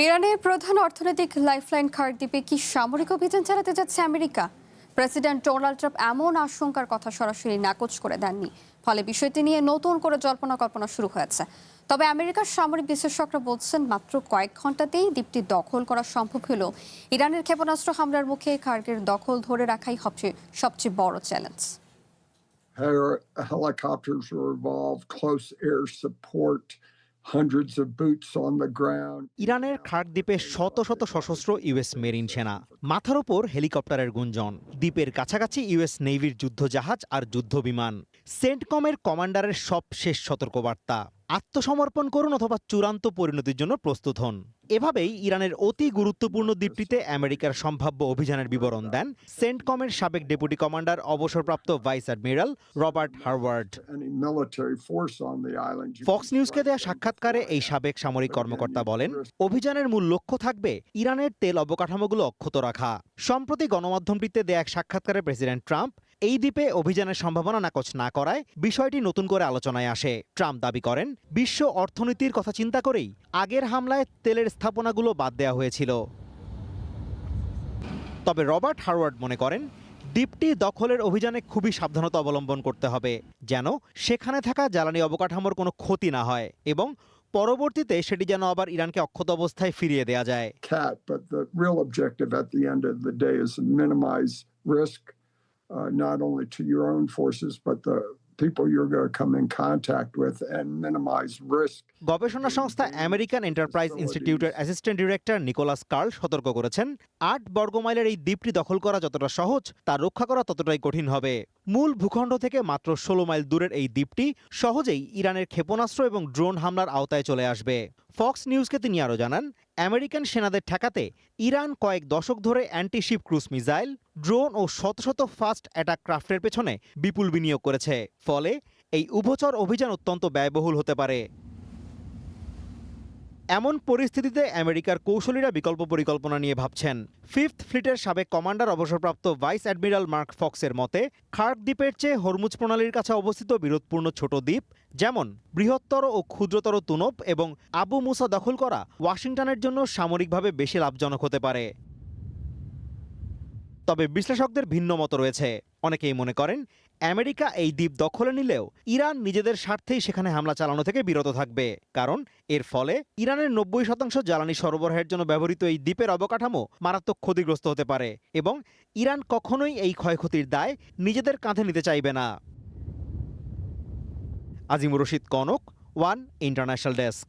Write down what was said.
ইরানের প্রধান অর্থনৈতিক লাইফলাইন দ্বীপে কি সামরিক অভিযান চালাতে যাচ্ছে আমেরিকা? প্রেসিডেন্ট ডোনাল্ড ট্রাম্প এমন আশঙ্কার কথা সরাসরি নাকচ করে দেননি, ফলে বিষয়টি নিয়ে নতুন করে জল্পনা কল্পনা শুরু হয়েছে। তবে আমেরিকার সামরিক বিশ্লেষকরা বলছেন মাত্র কয়েক ঘন্টাতেই দ্বীপটি দখল করা সম্ভব হলেও ইরানের ক্ষেপণাস্ত্র হামলার মুখে কার্গের দখল ধরে রাখাই সবচেয়ে বড় challenge. Her helicopters were involved, close air support, hundreds of boots on the ground. ইরানের খার্ক দ্বীপে শত শত সশস্ত্র ইউএস মেরিন সেনা, মাথার ওপর হেলিকপ্টারের গুঞ্জন, দ্বীপের কাছাকাছি ইউএস নেভির যুদ্ধজাহাজ আর যুদ্ধবিমান। সেন্টকমের কমান্ডারের সব শেষ সতর্কবার্তা, আত্মসমর্পণ করুন অথবা চূড়ান্ত পরিণতির জন্য প্রস্তুত হন। এভাবেই ইরানের অতি গুরুত্বপূর্ণ দ্বীপটিতে আমেরিকার সম্ভাব্য অভিযানের বিবরণ দেন সেন্টকমের সাবেক ডেপুটি কমান্ডার অবসরপ্রাপ্ত ভাইস অ্যাডমিরাল রবার্ট হারওয়ার্ড। ফক্স নিউজকে দেয়া সাক্ষাৎকারে এই সাবেক সামরিক কর্মকর্তা বলেন, অভিযানের মূল লক্ষ্য থাকবে ইরানের তেল অবকাঠামোগুলো অক্ষত রাখা। সম্প্রতি গণমাধ্যমটিতে দেয়া এক সাক্ষাৎকারে প্রেসিডেন্ট ট্রাম্প এই দ্বীপে অভিযানের সম্ভাবনা নাকচ না করায় বিষয়টি নতুন করে আলোচনায় আসে। ট্রাম্প দাবি করেন, বিশ্ব অর্থনীতির কথা চিন্তা করেই আগের হামলায় তেলের স্থাপনাগুলো বাদ দেওয়া হয়েছিল। তবে রবার্ট হারওয়ার্ড মনে করেন, দ্বীপটি দখলের অভিযানে খুবই সাবধানতা অবলম্বন করতে হবে, যেন সেখানে থাকা জ্বালানি অবকাঠামোর কোনো ক্ষতি না হয় এবং পরবর্তীতে সেটি যেন আবার ইরানকে অক্ষত অবস্থায় ফিরিয়ে দেয়া যায়। Not only to your own forces, but the people you're going to come in contact with, and minimize risk. গবেষণা সংস্থা আমেরিকান এন্টারপ্রাইজ ইনস্টিটিউটের অ্যাসিস্ট্যান্ট ডিরেক্টর নিকোলাস কার্ল সতর্ক করেছেন, ৮ বর্গমাইলের এই দ্বীপটি দখল করা যতটা সহজ, তা রক্ষা করা ততটাই কঠিন হবে। মূল ভূখণ্ড থেকে মাত্র ১৬ মাইল দূরের এই দ্বীপটি সহজেই ইরানের ক্ষেপণাস্ত্র এবং ড্রোন হামলার আওতায় চলে আসবে। ফক্স নিউজকে তিনি আরও জানান, আমেরিকান সেনাদের ঠেকাতে ইরান কয়েক দশক ধরে অ্যান্টিশিপ ক্রুজ মিসাইল, ড্রোন ও শত শত ফাস্ট অ্যাটাক ক্রাফটের পেছনে বিপুল বিনিয়োগ করেছে। ফলে এই উভচর অভিযান অত্যন্ত ব্যয়বহুল হতে পারে। এমন পরিস্থিতিতে আমেরিকার কৌশলীরা বিকল্প পরিকল্পনা নিয়ে ভাবছেন। ফিফথ ফ্লিটের সাবেক কমান্ডার অবসরপ্রাপ্ত ভাইস অ্যাডমিরাল মার্ক ফক্সের মতে, খার্ক দ্বীপের চেয়ে হরমুজ প্রণালীর কাছে অবস্থিত বিরোধপূর্ণ ছোট দ্বীপ, যেমন বৃহত্তর ও ক্ষুদ্রতর তুনব এবং আবু মুসা দখল করা ওয়াশিংটনের জন্য সামরিকভাবে বেশি লাভজনক হতে পারে। তবে বিশ্লেষকদের ভিন্ন মত রয়েছে। অনেকেই মনে করেন, আমেরিকা এই দ্বীপ দখলে নিলেও ইরান নিজেদের স্বার্থেই সেখানে হামলা চালানো থেকে বিরত থাকবে, কারণ এর ফলে ইরানের ৯০% জ্বালানি সরবরাহের জন্য ব্যবহৃত এই দ্বীপের অবকাঠামো মারাত্মক ক্ষতিগ্রস্ত হতে পারে এবং ইরান কখনোই এই ক্ষয়ক্ষতির দায় নিজেদের কাঁধে নিতে চাইবে না। Azimur Rashid Kanak, one international desk.